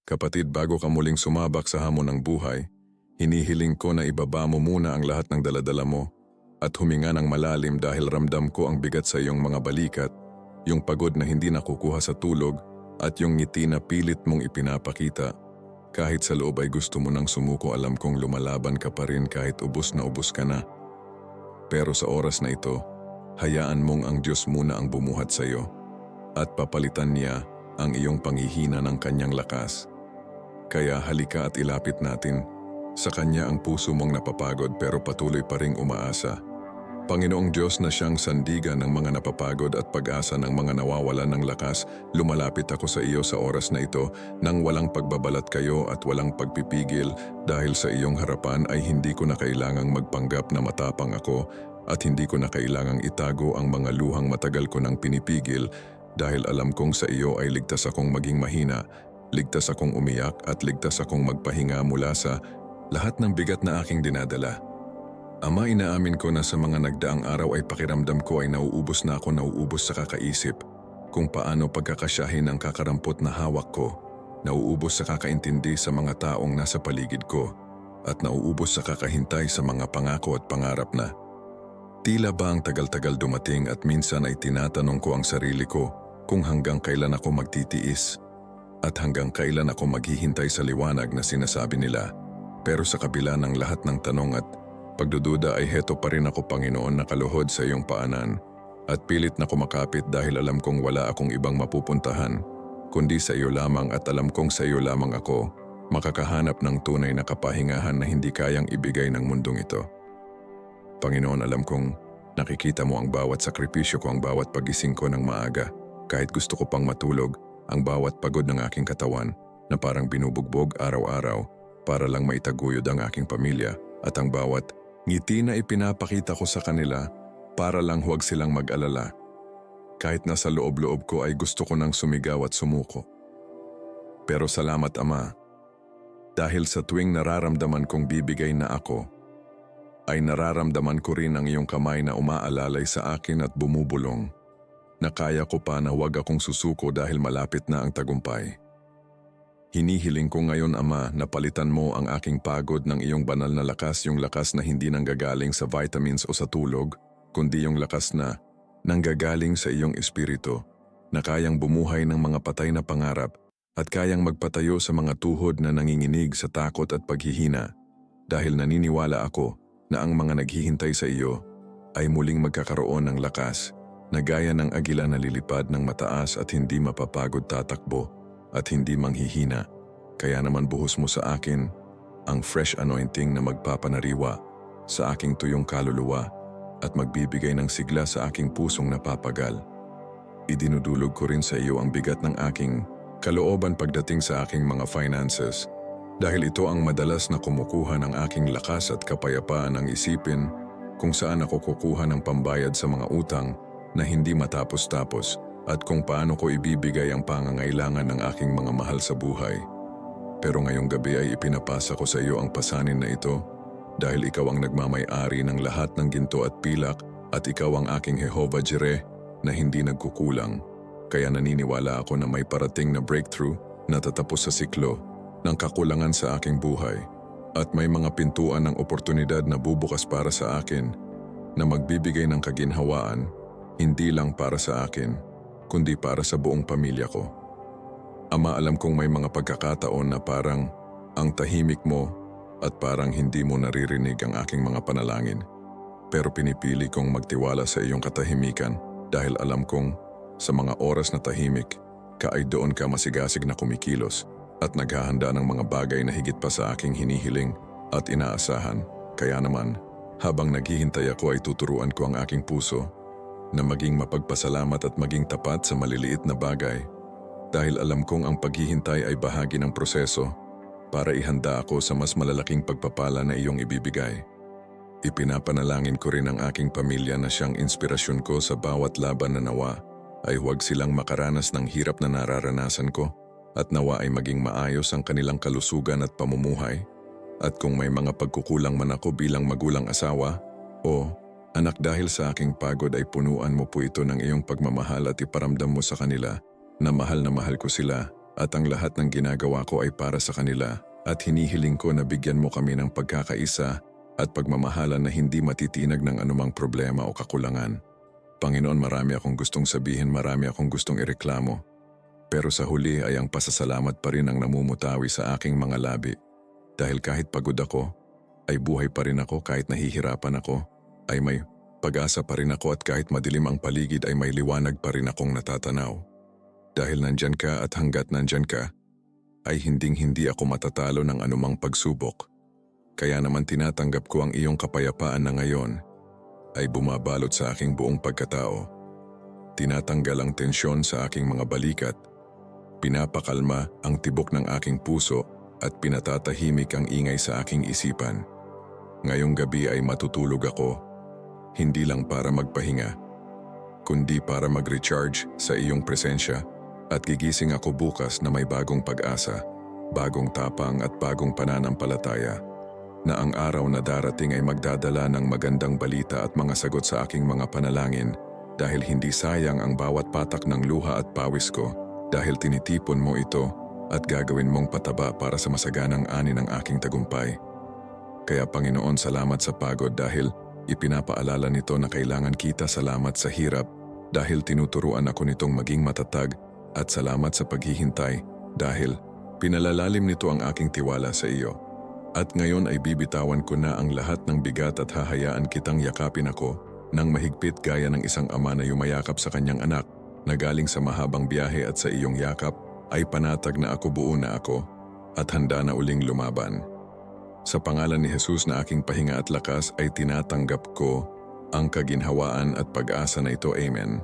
Kapatid, bago ka muling sumabak sa hamon ng buhay, hinihiling ko na ibaba mo muna ang lahat ng daladala mo at huminga ng malalim dahil ramdam ko ang bigat sa iyong mga balikat, yung pagod na hindi nakukuha sa tulog at yung ngiti na pilit mong ipinapakita. Kahit sa loob ay gusto mo nang sumuko, alam kong lumalaban ka pa rin kahit ubos na ubos ka na. Pero sa oras na ito, hayaan mong ang Diyos muna ang bumuhat sa iyo at papalitan niya ang iyong panghihina ng kanyang lakas. Kaya halika at ilapit natin sa Kanya ang puso mong napapagod pero patuloy pa ring umaasa. Panginoong Diyos na siyang sandigan ng mga napapagod at pag-asa ng mga nawawalan ng lakas, lumalapit ako sa iyo sa oras na ito nang walang pagbabalat kayo at walang pagpipigil dahil sa iyong harapan ay hindi ko na kailangang magpanggap na matapang ako at hindi ko na kailangang itago ang mga luhang matagal ko nang pinipigil dahil alam kong sa iyo ay ligtas akong maging mahina, ligtas akong umiyak at ligtas akong magpahinga mula sa lahat ng bigat na aking dinadala. Ama, inaamin ko na sa mga nagdaang araw ay pakiramdam ko ay nauubos sa kakaisip kung paano pagkakasyahin ang kakarampot na hawak ko, nauubos sa kakaintindi sa mga taong nasa paligid ko, at nauubos sa kakahintay sa mga pangako at pangarap na. Tila ba ang tagal-tagal dumating at minsan ay tinatanong ko ang sarili ko kung hanggang kailan ako magtitiis at hanggang kailan ako maghihintay sa liwanag na sinasabi nila. Pero sa kabila ng lahat ng tanong at pagdududa ay heto pa rin ako, Panginoon, nakaluhod sa iyong paanan at pilit na kumakapit dahil alam kong wala akong ibang mapupuntahan kundi sa iyo lamang at alam kong sa iyo lamang ako makakahanap ng tunay na kapahingahan na hindi kayang ibigay ng mundong ito. Panginoon, alam kong nakikita mo ang bawat sakripisyo ko, ang bawat pagising ko ng maaga, kahit gusto ko pang matulog, ang bawat pagod ng aking katawan na parang binubugbog araw-araw para lang maitaguyod ang aking pamilya at ang bawat ngiti na ipinapakita ko sa kanila para lang huwag silang mag-alala. Kahit nasa loob-loob ko ay gusto ko nang sumigaw at sumuko. Pero salamat, Ama, dahil sa tuwing nararamdaman kong bibigay na ako, ay nararamdaman ko rin ang iyong kamay na umaalalay sa akin at bumubulong, na kaya ko pa na huwag akong susuko dahil malapit na ang tagumpay. Hinihiling ko ngayon, Ama, na palitan mo ang aking pagod ng iyong banal na lakas, yung lakas na hindi nanggagaling sa vitamins o sa tulog, kundi yung lakas na nanggagaling sa iyong espiritu, na kayang bumuhay ng mga patay na pangarap at kayang magpatayo sa mga tuhod na nanginginig sa takot at paghihina, dahil naniniwala ako na ang mga naghihintay sa iyo ay muling magkakaroon ng lakas na gaya ng agila na lilipad ng mataas at hindi mapapagod tatakbo at hindi manghihina. Kaya naman buhos mo sa akin ang fresh anointing na magpapanariwa sa aking tuyong kaluluwa at magbibigay ng sigla sa aking pusong napapagal. Idinudulog ko rin sa iyo ang bigat ng aking kalooban pagdating sa aking mga finances, dahil ito ang madalas na kumukuha ng aking lakas at kapayapaan ng isipin kung saan ako kukuha ng pambayad sa mga utang na hindi matapos-tapos at kung paano ko ibibigay ang pangangailangan ng aking mga mahal sa buhay. Pero ngayong gabi ay ipinapasa ko sa iyo ang pasanin na ito dahil ikaw ang nagmamay-ari ng lahat ng ginto at pilak at ikaw ang aking Jehovah Jireh na hindi nagkukulang. Kaya naniniwala ako na may parating na breakthrough na tatapos sa siklo ng kakulangan sa aking buhay at may mga pintuan ng oportunidad na bubukas para sa akin na magbibigay ng kaginhawaan hindi lang para sa akin kundi para sa buong pamilya ko. Ama, alam kong may mga pagkakataon na parang ang tahimik mo at parang hindi mo naririnig ang aking mga panalangin. Pero pinipili kong magtiwala sa iyong katahimikan dahil alam kong sa mga oras na tahimik ka ay doon ka masigasig na kumikilos at naghahanda ng mga bagay na higit pa sa aking hinihiling at inaasahan. Kaya naman, habang naghihintay ako ay tuturuan ko ang aking puso na maging mapagpasalamat at maging tapat sa maliliit na bagay dahil alam kong ang paghihintay ay bahagi ng proseso para ihanda ako sa mas malalaking pagpapala na iyong ibibigay. Ipinapanalangin ko rin ang aking pamilya na siyang inspirasyon ko sa bawat laban na nawa ay huwag silang makaranas ng hirap na nararanasan ko at nawa ay maging maayos ang kanilang kalusugan at pamumuhay. At kung may mga pagkukulang man ako bilang magulang asawa o anak, dahil sa aking pagod ay punuan mo po ito ng iyong pagmamahal at iparamdam mo sa kanila na mahal ko sila at ang lahat ng ginagawa ko ay para sa kanila at hinihiling ko na bigyan mo kami ng pagkakaisa at pagmamahalan na hindi matitinag ng anumang problema o kakulangan. Panginoon, marami akong gustong sabihin, marami akong gustong ireklamo. Pero sa huli ay ang pasasalamat pa rin ang namumutawi sa aking mga labi. Dahil kahit pagod ako, ay buhay pa rin ako, kahit nahihirapan ako, ay may pag-asa pa rin ako, at kahit madilim ang paligid ay may liwanag pa rin akong natatanaw. Dahil nandyan ka at hanggat nandyan ka, ay hinding-hindi ako matatalo ng anumang pagsubok. Kaya naman tinatanggap ko ang iyong kapayapaan na ngayon ay bumabalot sa aking buong pagkatao. Tinatanggal ang tensyon sa aking mga balikat, pinapakalma ang tibok ng aking puso at pinatatahimik ang ingay sa aking isipan. Ngayong gabi ay matutulog ako, hindi lang para magpahinga, kundi para mag-recharge sa iyong presensya, at gigising ako bukas na may bagong pag-asa, bagong tapang at bagong pananampalataya, na ang araw na darating ay magdadala ng magandang balita at mga sagot sa aking mga panalangin, dahil hindi sayang ang bawat patak ng luha at pawis ko, dahil tinitipon mo ito at gagawin mong pataba para sa masaganang ani ng aking tagumpay. Kaya Panginoon, salamat sa pagod dahil ipinapaalala nito na kailangan kita, salamat sa hirap dahil tinuturuan ako nitong maging matatag, at salamat sa paghihintay dahil pinalalalim nito ang aking tiwala sa iyo. At ngayon ay bibitawan ko na ang lahat ng bigat at hahayaan kitang yakapin ako ng mahigpit gaya ng isang ama na yumayakap sa kanyang anak na galing sa mahabang biyahe, at sa iyong yakap ay panatag na ako, buo na ako at handa na uling lumaban. Sa pangalan ni Jesus na aking pahinga at lakas ay tinatanggap ko ang kaginhawaan at pag-asa na ito. Amen.